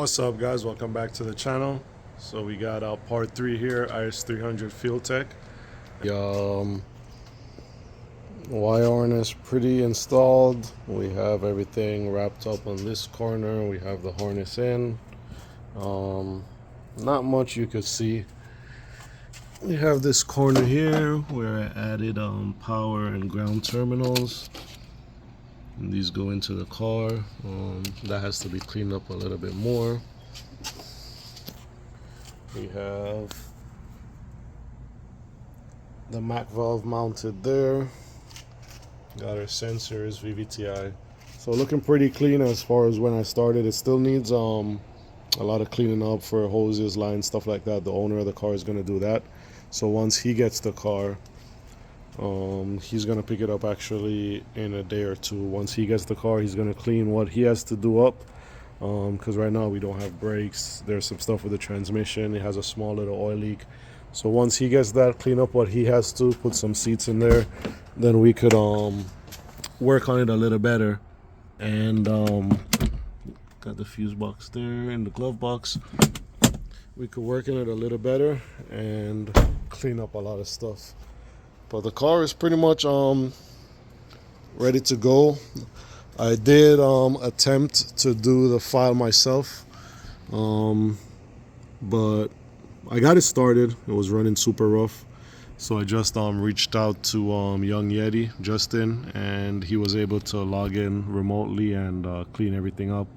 What's up, guys? Welcome back to the channel. So we got part 3 here, IS300 Fueltech. Um, wire harness pretty installed. We have everything wrapped up on this corner. We have the harness in. Not much you could see. We have this corner here where I added power and ground terminals. And these go into the car. That has to be cleaned up a little bit more. We have the MAC valve mounted there. Got our sensors, VVTi. So looking pretty clean as far as when I started. It still needs a lot of cleaning up for hoses, lines, stuff like that. The owner of the car is going to do that. So once he gets the car, he's going to pick it up actually in a day or two. Once he gets the car, he's going to clean what he has to do up. Because right now we don't have brakes. There's some stuff with the transmission. It has a small little oil leak. So once he gets that, clean up what he has to, put some seats in there, then we could work on it a little better. And got the fuse box there in the glove box. We could work in it a little better and clean up a lot of stuff. But the car is pretty much ready to go. I did attempt to do the file myself, but I got it started. It was running super rough, so I just reached out to Young Yeti, Justin, and he was able to log in remotely and clean everything up.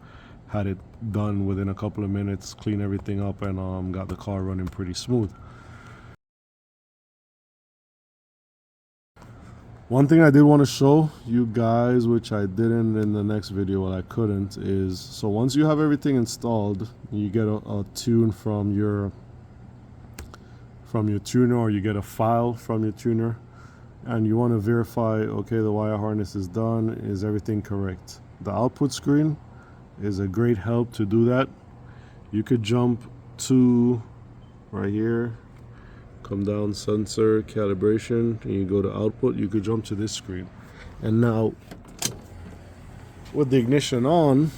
Had it done within a couple of minutes, clean everything up, and got the car running pretty smooth. One thing I did want to show you guys, which I didn't in the next video, well I couldn't, is so once you have everything installed, you get a tune from your tuner, or you get a file from your tuner, and you want to verify, okay, the wire harness is done, is everything correct. The output screen is a great help to do that. You could jump to right here, come down, sensor, calibration, and you go to output. You could jump to this screen. And now, with the ignition on,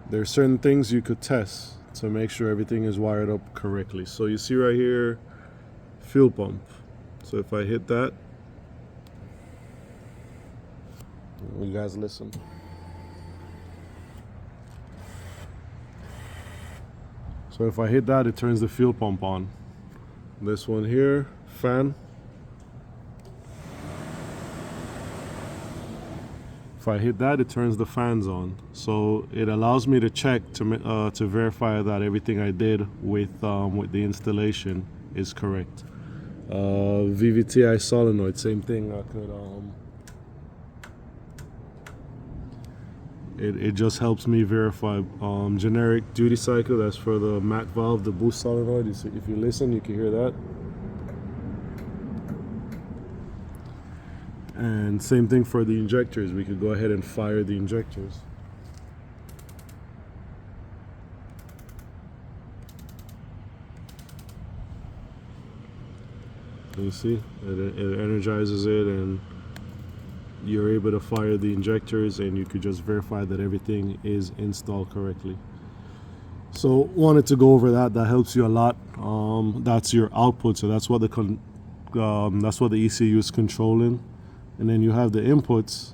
there are certain things you could test to make sure everything is wired up correctly. So you see right here, fuel pump. So if I hit that, you guys listen. So if I hit that, it turns the fuel pump on. This one here, fan. If I hit that, it turns the fans on. So it allows me to check to verify that everything I did with the installation is correct. VVTi solenoid, same thing. I could it just helps me verify. Generic duty cycle, that's for the MAC valve, the boost solenoid. If you listen, you can hear that. And same thing for the injectors. We could go ahead and fire the injectors. You see, it energizes it, and you're able to fire the injectors, and you could just verify that everything is installed correctly. So wanted to go over that. That helps you a lot. That's your output, so that's what the ECU is controlling. And then you have the inputs.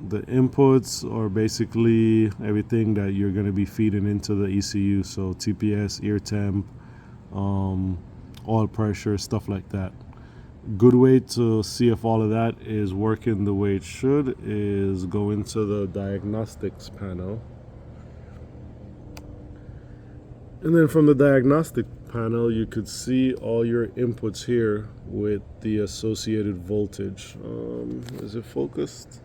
The inputs are basically everything that you're going to be feeding into the ECU. So TPS, ear temp, oil pressure, stuff like that. Good way to see if all of that is working the way it should is go into the diagnostics panel. And then from the diagnostic panel, you could see all your inputs here with the associated voltage. Is it focused?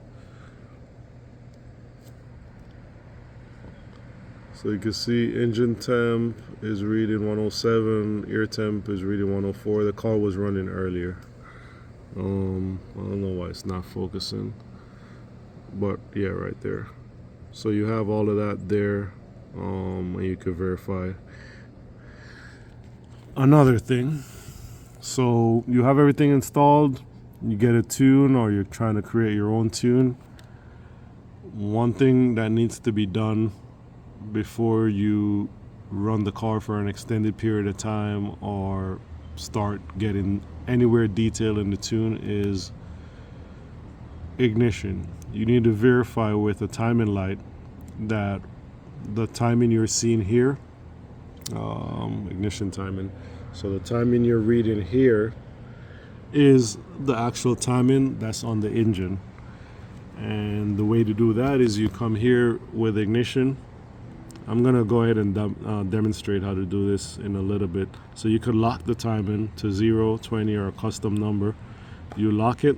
So you can see engine temp is reading 107, ear temp is reading 104. The car was running earlier. I don't know why it's not focusing, but yeah, right there. So you have all of that there, and you can verify. Another thing, so you have everything installed, you get a tune, or you're trying to create your own tune. One thing that needs to be done before you run the car for an extended period of time or start getting anywhere detailed in the tune is ignition. You need to verify with a timing light that the timing you're seeing here, ignition timing, so the timing you're reading here is the actual timing that's on the engine. And the way to do that is you come here with ignition. I'm gonna go ahead and demonstrate how to do this in a little bit. So you could lock the timing to 0, 20, or a custom number. You lock it,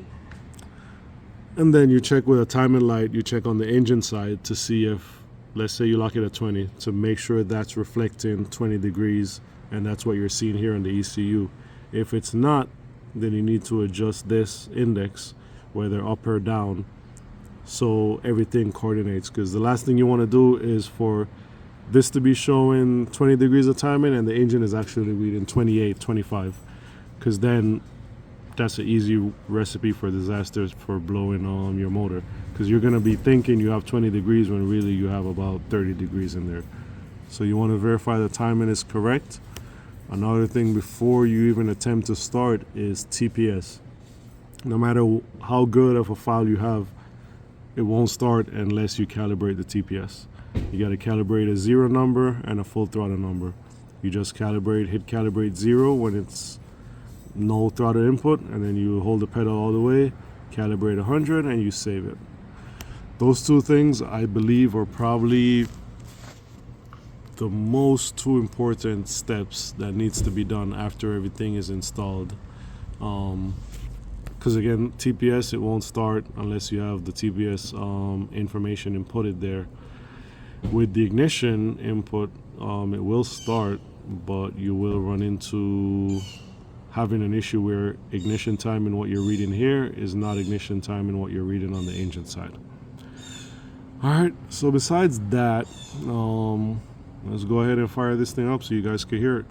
and then you check with a timing light. You check on the engine side to see if, let's say you lock it at 20, to make sure that's reflecting 20 degrees, and that's what you're seeing here on the ECU. If it's not, then you need to adjust this index, whether up or down, so everything coordinates. Because the last thing you want to do is for this to be showing 20 degrees of timing and the engine is actually reading 28, 25, because then that's an easy recipe for disasters for blowing your motor, because you're going to be thinking you have 20 degrees when really you have about 30 degrees in there. So you want to verify the timing is correct. Another thing before you even attempt to start is TPS. No matter how good of a file you have, it won't start unless you calibrate the TPS. You got to calibrate a 0 number and a full throttle number. You just hit calibrate 0 when it's no throttle input, and then you hold the pedal all the way, calibrate 100, and you save it. Those two things, I believe, are probably the most two important steps that needs to be done after everything is installed. Because again, TPS, it won't start unless you have the TPS information inputted there. With the ignition input, it will start, but you will run into having an issue where ignition time and what you're reading here is not ignition time and what you're reading on the engine side. All right, so besides that, let's go ahead and fire this thing up so you guys can hear it.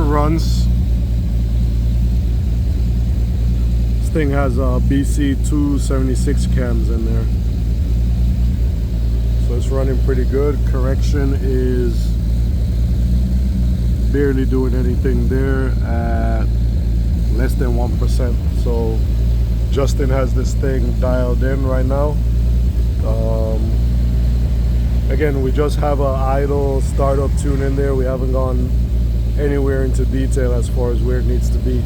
Runs. This thing has BC 276 cams in there, so it's running pretty good. Correction is barely doing anything there at less than 1%. So Justin has this thing dialed in right now. Again, we just have an idle startup tune in there. We haven't gone anywhere into detail as far as where it needs to be.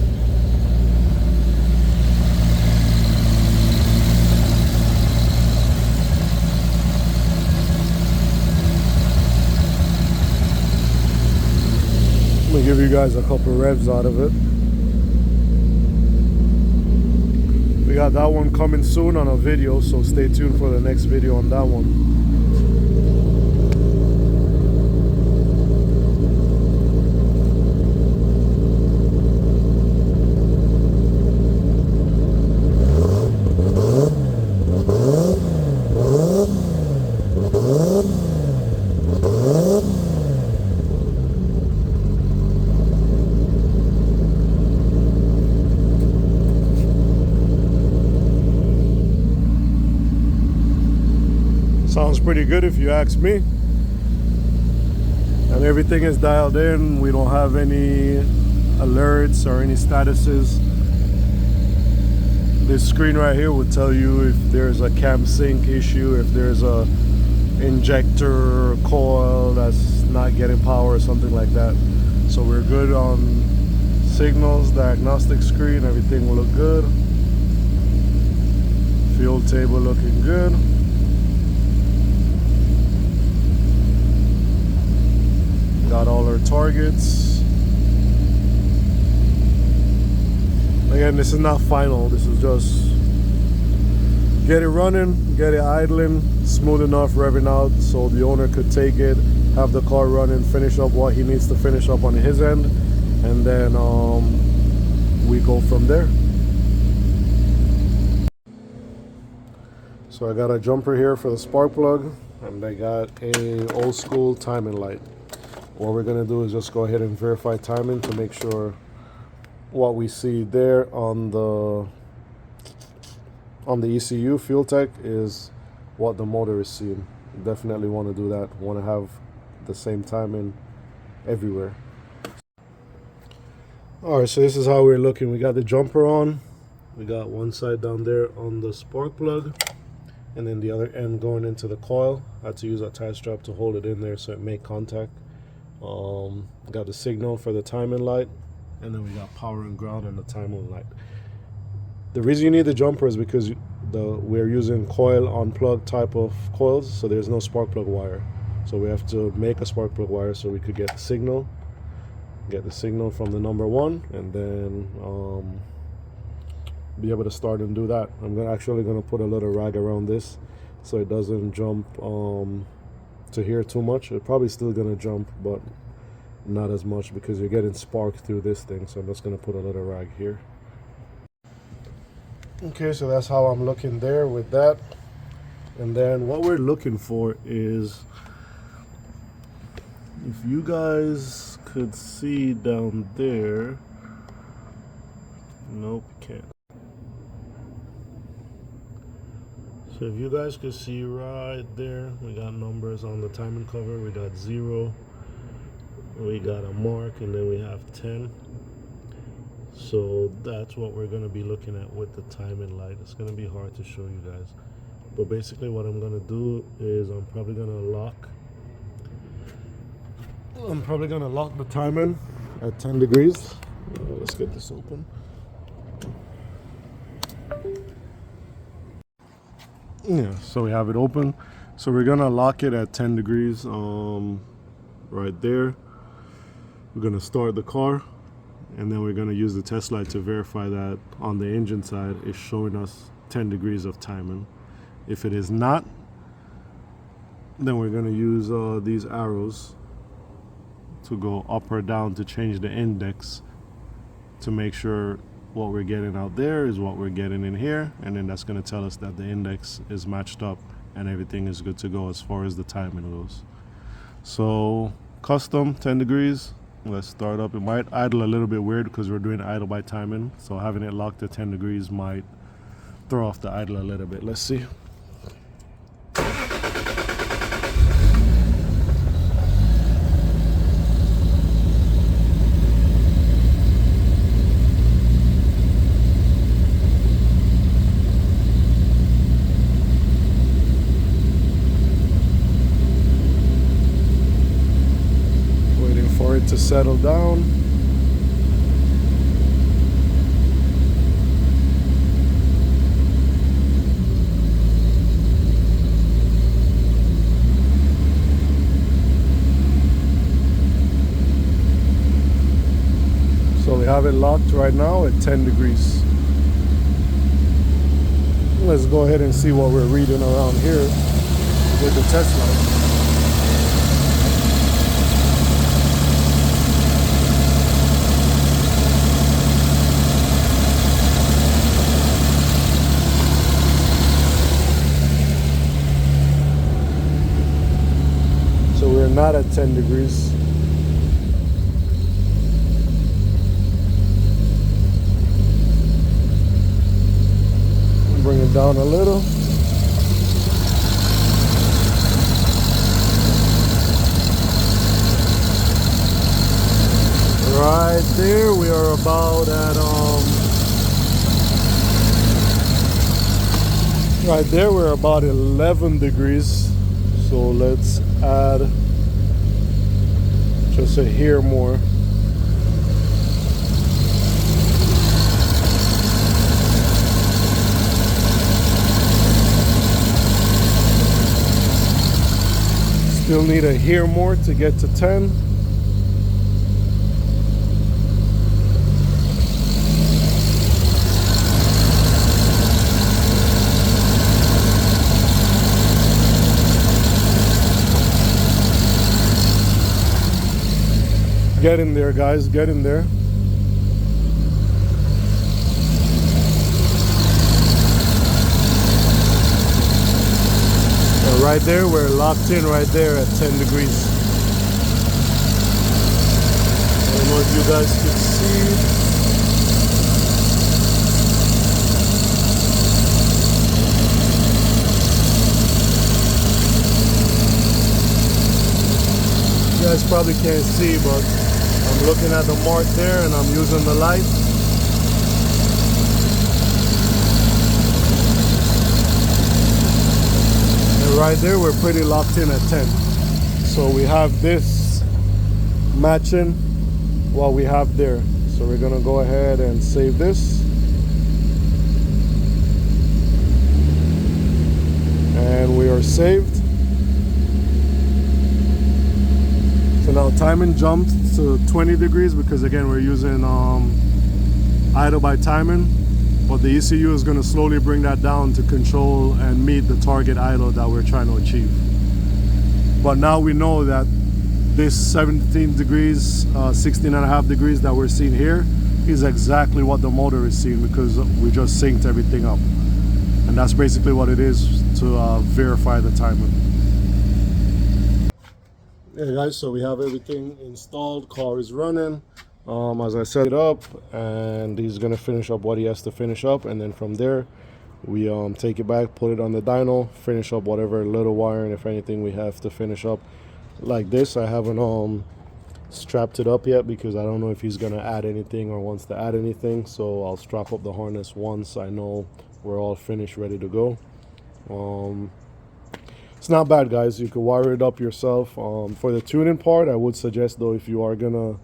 I'm gonna give you guys a couple revs out of it. We got that one coming soon on a video, so stay tuned for the next video on that one. Sounds pretty good if you ask me. And everything is dialed in. We don't have any alerts or any statuses. This screen right here will tell you if there's a cam sync issue, if there's a injector coil that's not getting power or something like that. So we're good on signals, diagnostic screen, everything will look good. Fuel table looking good. Got all our targets. Again, this is not final. This is just get it running, get it idling, smooth enough, revving out so the owner could take it, have the car running, finish up what he needs to finish up on his end, and then we go from there. So I got a jumper here for the spark plug, and I got a old school timing light. What we're gonna do is just go ahead and verify timing to make sure what we see there on the ECU Fueltech is what the motor is seeing. Definitely want to do that. Want to have the same timing everywhere. All right, so this is how we're looking. We got the jumper on. We got one side down there on the spark plug, and then the other end going into the coil. I had to use a tie strap to hold it in there so it make contact. Got the signal for the timing light, and then we got power and ground and the timing light. The reason you need the jumper is because we're using coil on plug type of coils, so there's no spark plug wire. So we have to make a spark plug wire so we could get the signal from the number one, and then be able to start and do that. I'm actually going to put a little rag around this so it doesn't jump to here too much. It's probably still going to jump, but not as much because you're getting spark through this thing. So I'm just going to put a little rag here. Okay, so that's how I'm looking there with that. And then what we're looking for is, if you guys could see down there, nope, can't. So if you guys could see right there, we got numbers on the timing cover. We got 0, we got a mark, and then we have 10. So that's what we're going to be looking at with the timing light. It's going to be hard to show you guys, but basically what I'm going to do is I'm probably going to lock the timing at 10 degrees. Let's get this open. Yeah, so we have it open. So we're gonna lock it at 10 degrees right there. We're gonna start the car, and then we're gonna use the test light to verify that on the engine side it's showing us 10 degrees of timing. If it is not, then we're gonna use these arrows to go up or down to change the index to make sure what we're getting out there is what we're getting in here, and then that's going to tell us that the index is matched up and everything is good to go as far as the timing goes. So custom 10 degrees. Let's start up. It might idle a little bit weird because we're doing idle by timing, so having it locked at 10 degrees might throw off the idle a little bit. Let's see. To settle down. So we have it locked right now at 10 degrees. Let's go ahead and see what we're reading around here with the test light. Not at 10 degrees. Bring it down a little. Right there we are about at right there we're about 11 degrees, so let's add just a hair more. Still need a hair more to get to 10. Get in there, guys, get in there. And right there, we're locked in right there at 10 degrees. I don't know if you guys can see. You guys probably can't see, but I'm looking at the mark there and I'm using the light. And right there we're pretty locked in at 10. So we have this matching what we have there. So we're gonna go ahead and save this. And we are saved. So now timing jumped to 20 degrees because again we're using idle by timing, but the ECU is going to slowly bring that down to control and meet the target idle that we're trying to achieve. But now we know that this 17 degrees, 16.5 degrees that we're seeing here is exactly what the motor is seeing because we just synced everything up. And that's basically what it is to verify the timing. Yeah guys, so we have everything installed, car is running. As I set it up, and he's gonna finish up what he has to finish up, and then from there we take it back, put it on the dyno, finish up whatever little wiring, if anything, we have to finish up. Like this, I haven't strapped it up yet because I don't know if he's gonna add anything or wants to add anything, so I'll strap up the harness once I know we're all finished, ready to go. It's not bad, guys. You could wire it up yourself. For the tuning part, I would suggest though, if you are gonna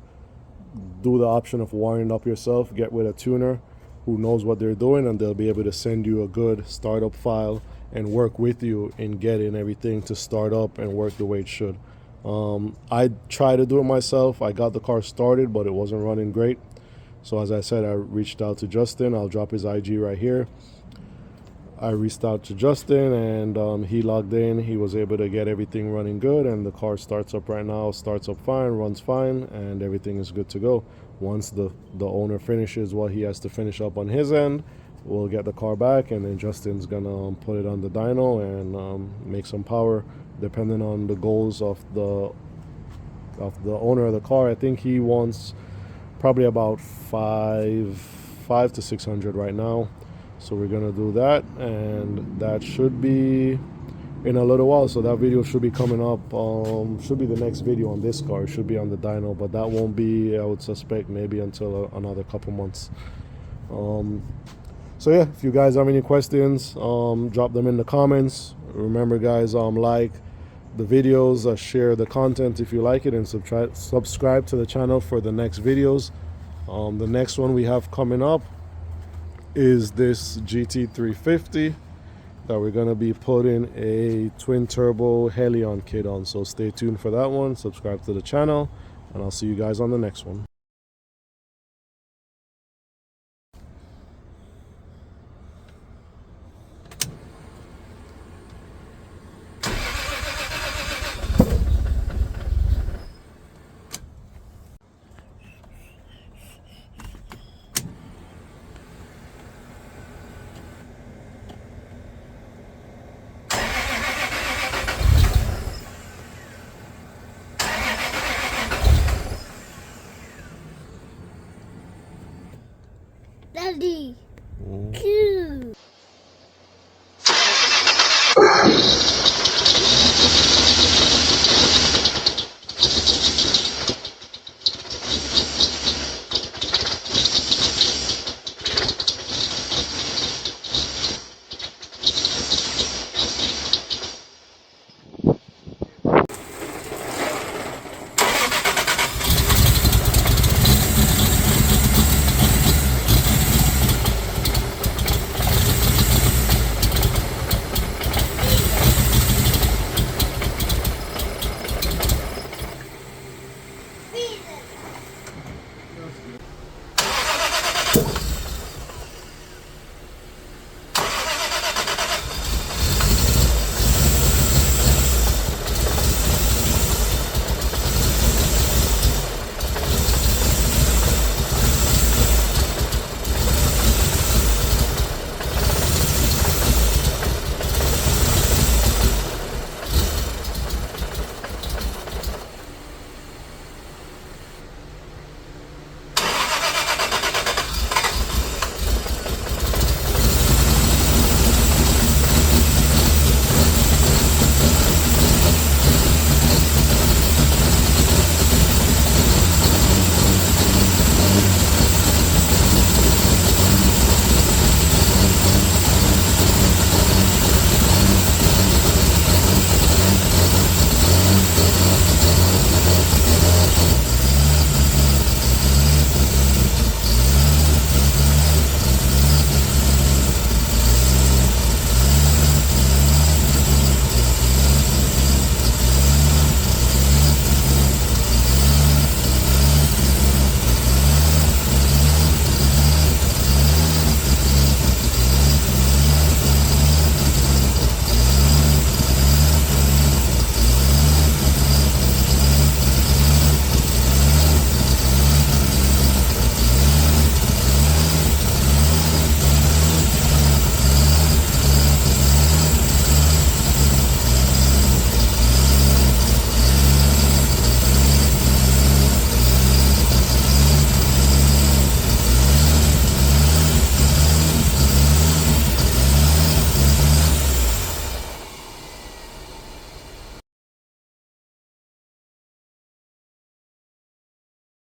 do the option of wiring up yourself, get with a tuner who knows what they're doing, and they'll be able to send you a good startup file and work with you in getting everything to start up and work the way it should. I tried to do it myself. I got the car started, but it wasn't running great. So as I said, I reached out to Justin. I'll drop his IG right here. I reached out to Justin, and he logged in. He was able to get everything running good, and the car starts up right now, starts up fine, runs fine, and everything is good to go. Once the owner finishes what he has to finish up on his end, we'll get the car back, and then Justin's gonna put it on the dyno and make some power depending on the goals of the owner of the car. I think he wants probably about 5 to 600 right now. So we're gonna do that, and that should be in a little while. So that video should be coming up, should be the next video on this car. It should be on the dyno, but that won't be, I would suspect, maybe until another couple months. So yeah, if you guys have any questions, drop them in the comments. Remember guys, like the videos, share the content if you like it, and subscribe to the channel for the next videos. The next one we have coming up is this GT350 that we're going to be putting a twin turbo Helion kit on. So stay tuned for that one, subscribe to the channel, and I'll see you guys on the next one. Daddy, can